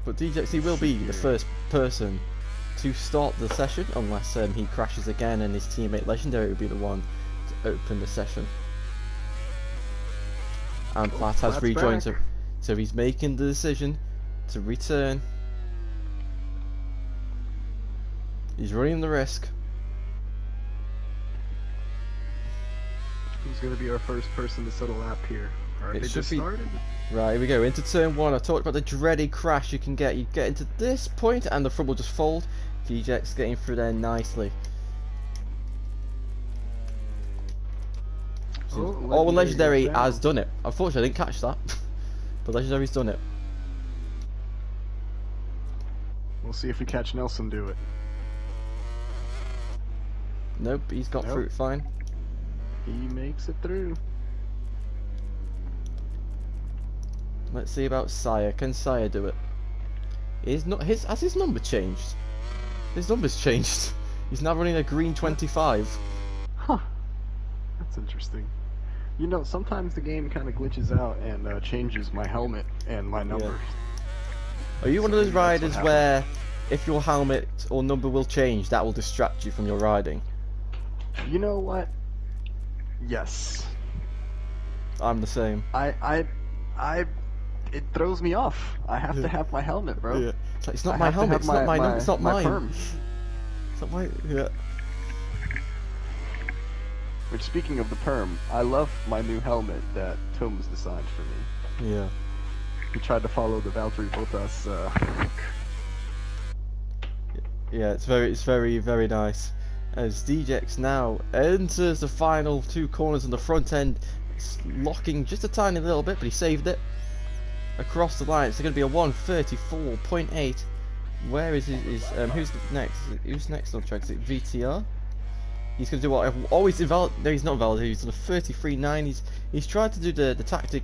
But DJX will be the first person to start the session unless he crashes again, and his teammate Legendary will be the one to open the session. And Platt has rejoined, so he's making the decision to return. He's running the risk. Who's going to be our first person to set a lap here? Alright, they just started. Right, here we go, into turn 1. I talked about the dreaded crash you can get. You get into this point and the front will just fold. DJX getting through there nicely. Oh, and Legendary has done it. Unfortunately, I didn't catch that. But Legendary's done it. We'll see if we catch Nelson do it. Nope, he's got through it fine. He makes it through. Let's see about Saya. Can Saya do it? Has his number changed? His number's changed. He's now running a green 25. Huh. That's interesting. You know, sometimes the game kind of glitches out and changes my helmet and my numbers. Yeah. Are you one of those riders where if your helmet or number will change, that will distract you from your riding? You know what? Yes. I'm the same. It throws me off. I have to have my helmet, bro. Yeah. It's not my helmet. It's not my number. It's not mine. Perm. It's not my. Yeah. Which, speaking of the perm, I love my new helmet that Tom's designed for me. Yeah. He tried to follow the Valtteri Bottas. Yeah, it's very, very nice. As DJX now enters the final 2 corners on the front end, it's locking just a tiny little bit, but he saved it. Across the line, it's going to be a 1:34.8. Where is his who's next? Who's next on track? Is it VTR? He's going to do what always invalid. No, he's not invalid. He's on a 33.9. He's tried to do the tactic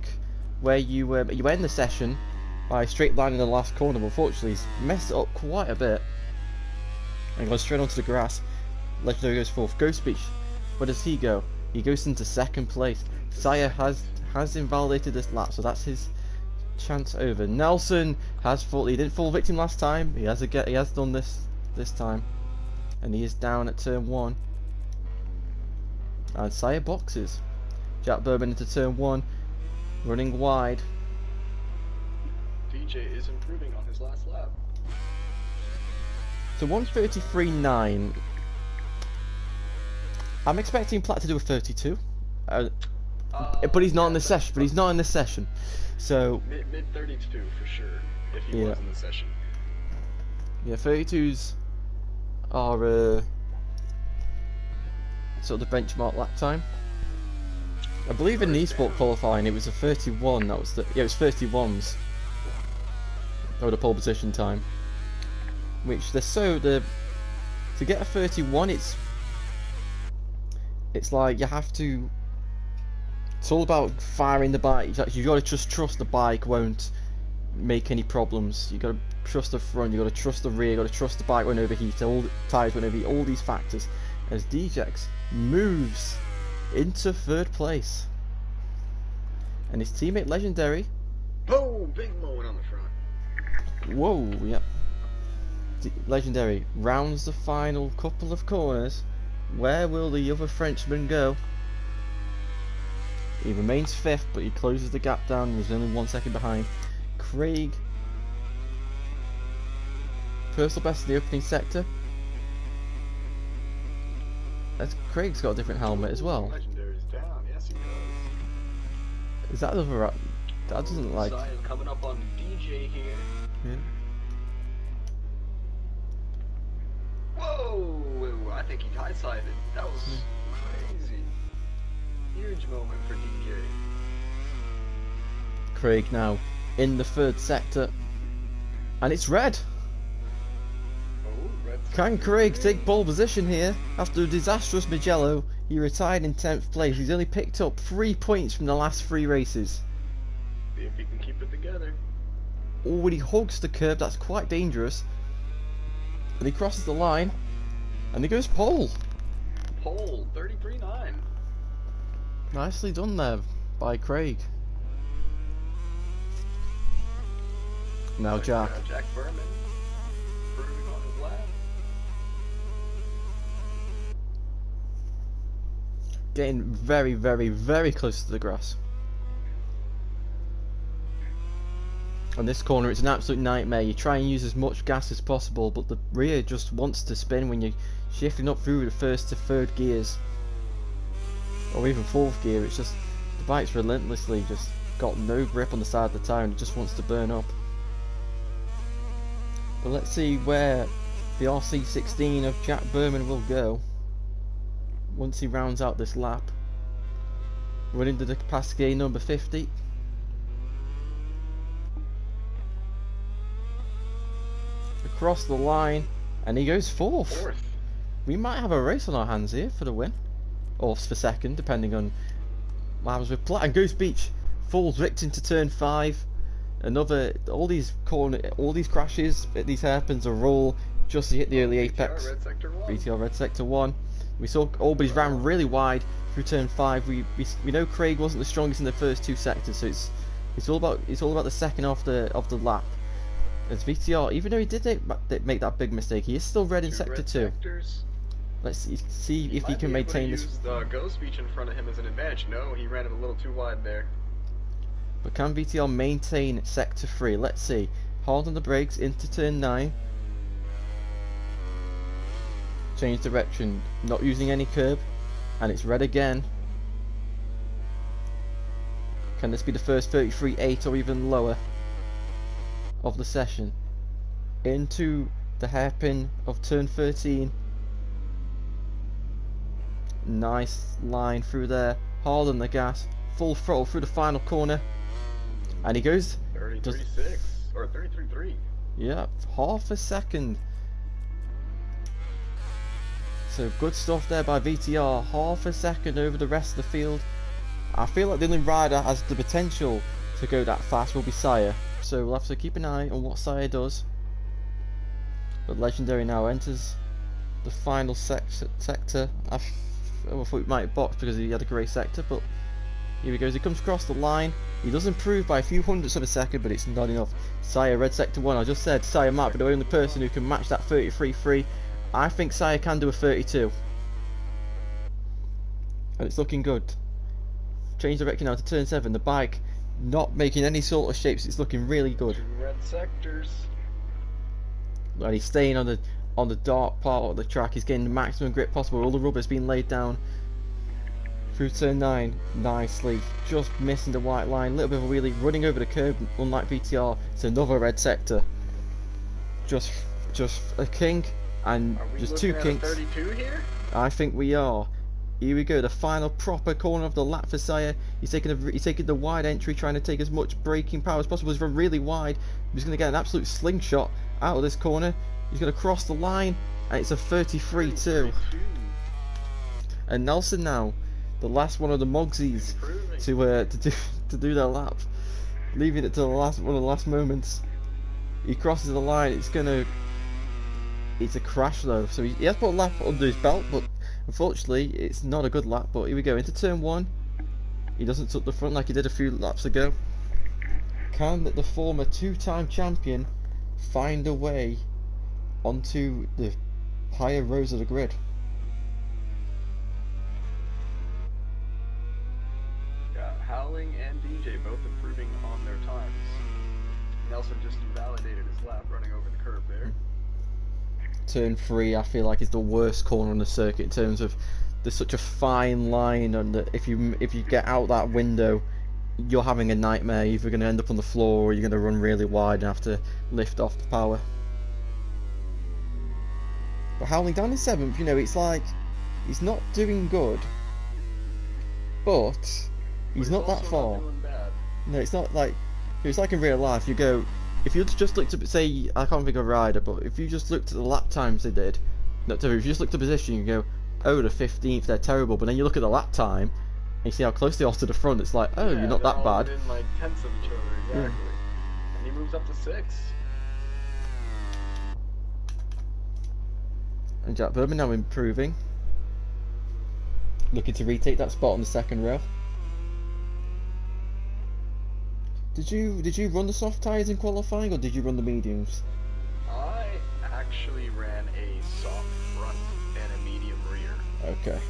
where you end the session by straight lining the last corner, but unfortunately he's messed it up quite a bit. And goes straight onto the grass. Legendary goes fourth. Ghost Beach. Where does he go? He goes into second place. Saya has invalidated this lap, so that's his chance over. Nelson has he didn't fall victim last time. He has done this time, and he is down at turn 1. And Saya boxes. Jack Berman into turn 1, running wide. DJ is improving on his last lap. So 133.9. I'm expecting Platt to do a 32. But he's not in the session. But he's not in the session. So mid 32 for sure. If he was in the session. Yeah, 32s are sort of the benchmark lap time. I believe in the esport qualifying it was a 31. That was it was 31s. Or the pole position time. Which to get a 31, it's like you have to. It's all about firing the bike. You got to just trust the bike won't make any problems. You got to trust the front. You got to trust the rear. You got to trust the bike won't overheat. All the tires won't overheat. All these factors. As DJX moves into 3rd place, and his teammate Legendary. Boom! Big moment on the front. Whoa! Yep. Legendary rounds the final couple of corners. Where will the other Frenchman go? He remains 5th, but he closes the gap down. He's only 1 second behind. Craig, personal best in the opening sector. Craig's got a different helmet as well. Legendary's down. Yes, he does. Is that the other? That doesn't like. Coming up on DJ here. Yeah. Whoa! I think he high-sided. That was crazy. Huge moment for DJ. Craig now in the 3rd sector, and it's red. Oh, red. Can Craig take pole position here after a disastrous Mugello? He retired in 10th place. He's only picked up 3 points from the last 3 races. See if he can keep it together. Oh, when he hugs the curb, that's quite dangerous. And he crosses the line, and he goes pole. Pole, 33.9. Nicely done there by Craig. Now Jack. Jack Berman, improving on his lap. Getting very, very, very close to the grass. On this corner it's an absolute nightmare. You try and use as much gas as possible, but the rear just wants to spin when you're shifting up through the 1st to 3rd gears, or even 4th gear. It's just the bike's relentlessly just got no grip on the side of the tyre and it just wants to burn up. But let's see where the RC16 of Jack Berman will go once he rounds out this lap. Running to the Pasquet number 50. Across the line, and he goes 4th. We might have a race on our hands here for the win, or for 2nd, depending on what happens with Platt. And Ghost Beach falls victim to turn 5. All these crashes at these hairpins are all just to hit the early apex. BTR Red Sector 1. We saw Albury's ran really wide through turn 5. We know Craig wasn't the strongest in the first 2 sectors, so it's all about the second of the lap. As VTR, even though he did make that big mistake, he is still red in sector 2. Let's see if he can maintain this. Ghost Beach in front of him as an advantage. No, he ran it a little too wide there. But can VTR maintain sector 3? Let's see. Hard on the brakes into turn 9. Change direction, not using any curb, and it's red again. Can this be the first 33.8 or even lower of the session? Into the hairpin of turn 13. Nice line through there, hard on the gas, full throttle through the final corner, and he goes 33.6 or 33.3. Yeah, half a second. So good stuff there by VTR, half a second over the rest of the field. I feel like the only rider has the potential to go that fast will be Sire, so we'll have to keep an eye on what Sire does. But Legendary now enters the final sector. I thought he might box because he had a grey sector, but here he goes. He comes across the line. He does improve by a few hundredths of a second, but it's not enough. Sire, red sector 1. I just said Sire might be the only person who can match that 33.3. I think Sire can do a 32. And it's looking good. Change direction now to turn 7. The bike not making any sort of shapes. It's looking really good. 2 red sectors. And he's staying on the dark part of the track. He's getting the maximum grip possible. All the rubber's been laid down. Through turn 9, nicely, just missing the white line, little bit of a wheelie, running over the curb, unlike VTR, it's another red sector. Just a kink, and just 2 kinks. 32 here? I think we are. Here we go, the final proper corner of the lap for Sire. He's taking the wide entry, trying to take as much braking power as possible. He's run really wide. He's going to get an absolute slingshot out of this corner. He's going to cross the line, and it's a 33.2. And Nelson now, the last one of the Mogsies to do their lap, leaving it to one of the last moments. He crosses the line. It's a crash though, so he has put a lap under his belt, but unfortunately it's not a good lap. But here we go into turn 1. He doesn't tuck the front like he did a few laps ago. Can the former 2-time champion find a way onto the higher rows of the grid? Howling and DJ both improving on their times. Nelson just invalidated his lap running over the curb there. Turn 3 I feel like is the worst corner on the circuit in terms of there's such a fine line, and if you get out that window you're having a nightmare. You're either going to end up on the floor or you're going to run really wide and have to lift off the power. But Howling down in 7th, you know, it's like he's not doing good, but he's not that far. No, it's not like it's like in real life. You go, if you just looked at, say, I can't think of a rider, but if you just looked at the lap times they did, if you just looked at the position, you go, oh, the 15th, they're terrible. But then you look at the lap time, and you see how close they are to the front. It's like, oh, yeah, you're not that bad. Within like tenths of each other, exactly. Yeah. And he moves up to 6. And Jack Berman now improving, looking to retake that spot on the second row. Did you run the soft tyres in qualifying, or did you run the mediums? I actually ran a soft front and a medium rear. Okay.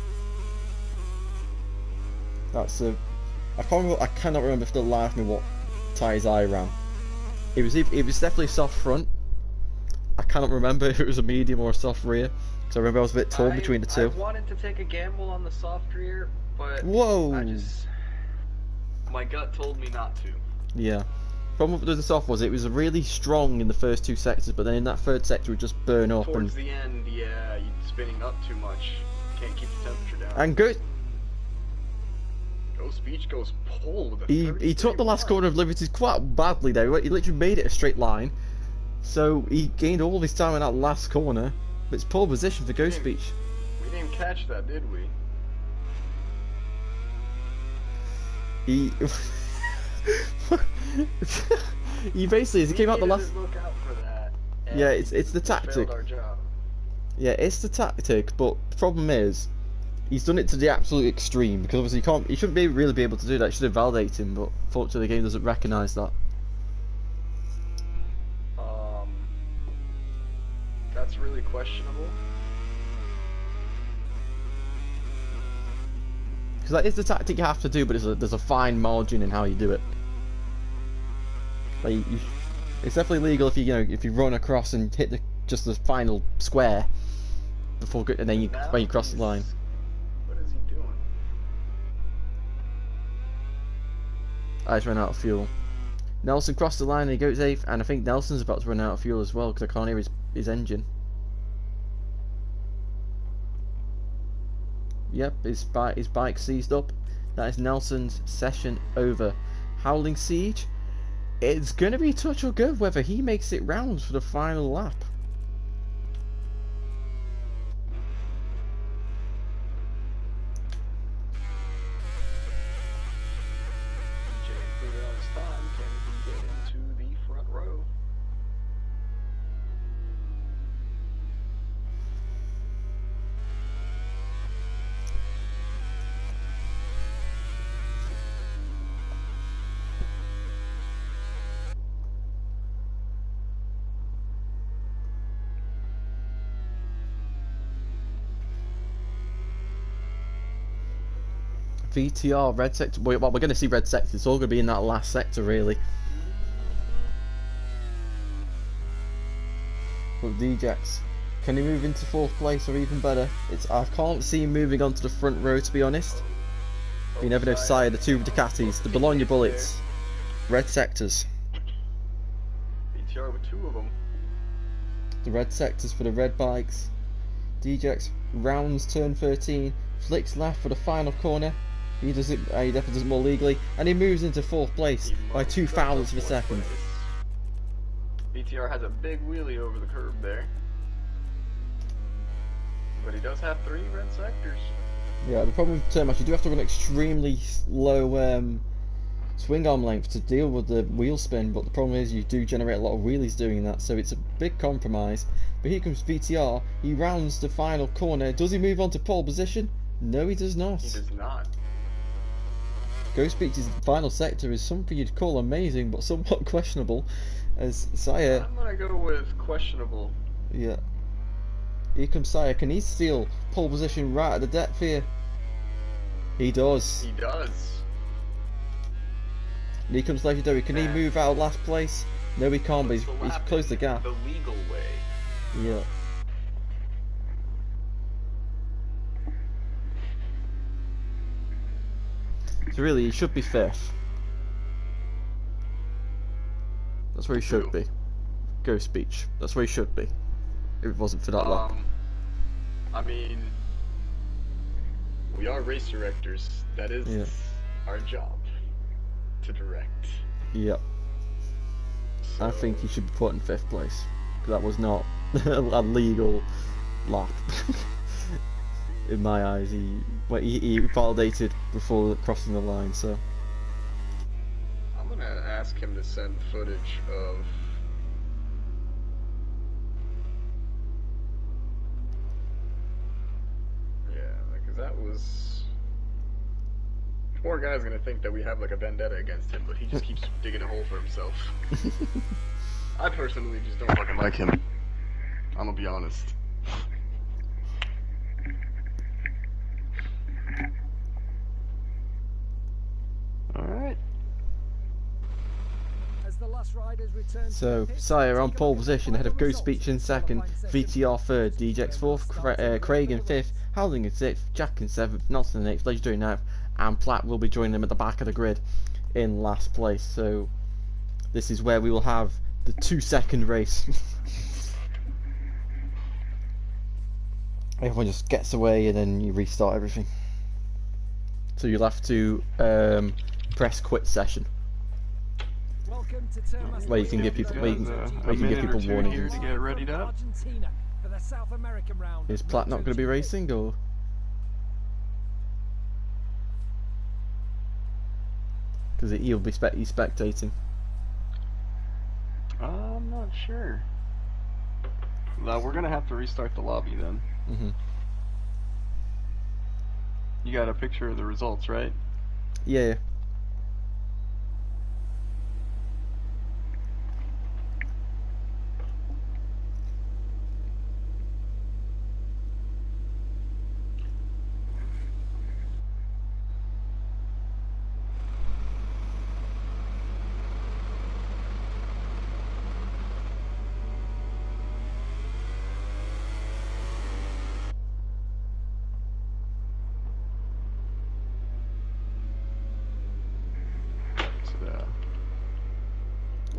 That's a. I cannot remember for the life of me what tyres I ran. It was definitely soft front. I cannot remember if it was a medium or a soft rear, because I remember I was a bit torn between the two. I wanted to take a gamble on the soft rear, but my gut told me not to. Yeah. Problem with the soft was it was really strong in the first 2 sectors, but then in that 3rd sector it would just burn up. Towards the end, yeah, you're spinning up too much. Can't keep the temperature down. And Ghost Beach goes pole with a he took the last corner of Liberties quite badly there. He literally made it a straight line, so he gained all his time in that last corner. But it's pole position for Ghost Beach. We didn't catch that, did we? He basically, as he came out the last. Look out for that, yeah, it's the tactic. Yeah, it's the tactic, but the problem is, he's done it to the absolute extreme, because obviously he shouldn't really be able to do that. It should invalidate him, but fortunately the game doesn't recognise that. That's really questionable. Because that is the tactic you have to do, but there's a fine margin in how you do it. Like it's definitely legal if you run across and hit just the final square before, and then when you cross the line. What is he doing? I just ran out of fuel. Nelson crossed the line and he goes 8th, and I think Nelson's about to run out of fuel as well because I can't hear his engine. Yep, his bike seized up. That is Nelson's session over. Howling Siege, it's going to be touch or go whether he makes it round for the final lap. VTR, red sector. Well, we're going to see red sector. It's all going to be in that last sector, really. But DJX, can he move into 4th place or even better? I can't see him moving onto the front row, to be honest. But you never know. Sire, the 2 Ducatis, the Bologna Bullets, red sectors. VTR with 2 of them. The red sectors for the red bikes. DJX rounds turn 13, flicks left for the final corner. He does it. He definitely does it more legally, and he moves into 4th place by 2 thousandths of a second. VTR has a big wheelie over the curb there, but he does have 3 red sectors. Yeah, the problem with turn match, you do have to run extremely low swing arm length to deal with the wheel spin, but the problem is you do generate a lot of wheelies doing that, so it's a big compromise. But here comes VTR, he rounds the final corner. Does he move on to pole position? No, he does not. He does not. Ghost Beach's final sector is something you'd call amazing, but somewhat questionable, as Sire... I'm gonna go with questionable. Yeah. Here comes Sire, can he steal pole position right at the depth here? He does. He does. And here comes Legendary, can he move out of last place? No, he can't, but he's closed the gap. The legal way. Yeah. So really, he should be 5th. That's where he should be. Ghost Beach. That's where he should be. If it wasn't for that lap. I mean, we are race directors. That is our job. To direct. Yep. So... I think he should be put in 5th place. That was not a legal lap. In my eyes, he validated before crossing the line, so... I'm gonna ask him to send footage of... Yeah, because that was... Poor guy's gonna think that we have like a vendetta against him, but he just keeps digging a hole for himself. I personally just don't fucking like him. I'm gonna be honest. Alright. So, Sire on pole position ahead of Ghost Beach in 2nd, VTR 3rd, DJX 4th, Craig in 5th, Howling in 6th, Jack in 7th, Nelson in 8th, Legendary in 9th, and Platt will be joining them at the back of the grid in last place. So, this is where we will have the 2-second race. Everyone just gets away and then you restart everything. So you'll have to press quit session. Where you can give people, warnings. Here to get readied up. Is Platt not going to be racing, or? Because he'll be spectating. I'm not sure. No, we're gonna have to restart the lobby then. You got a picture of the results, right? Yeah.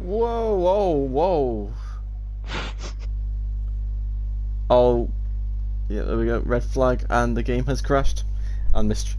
Whoa. Oh, yeah, there we go. Red flag, and the game has crashed. And missed.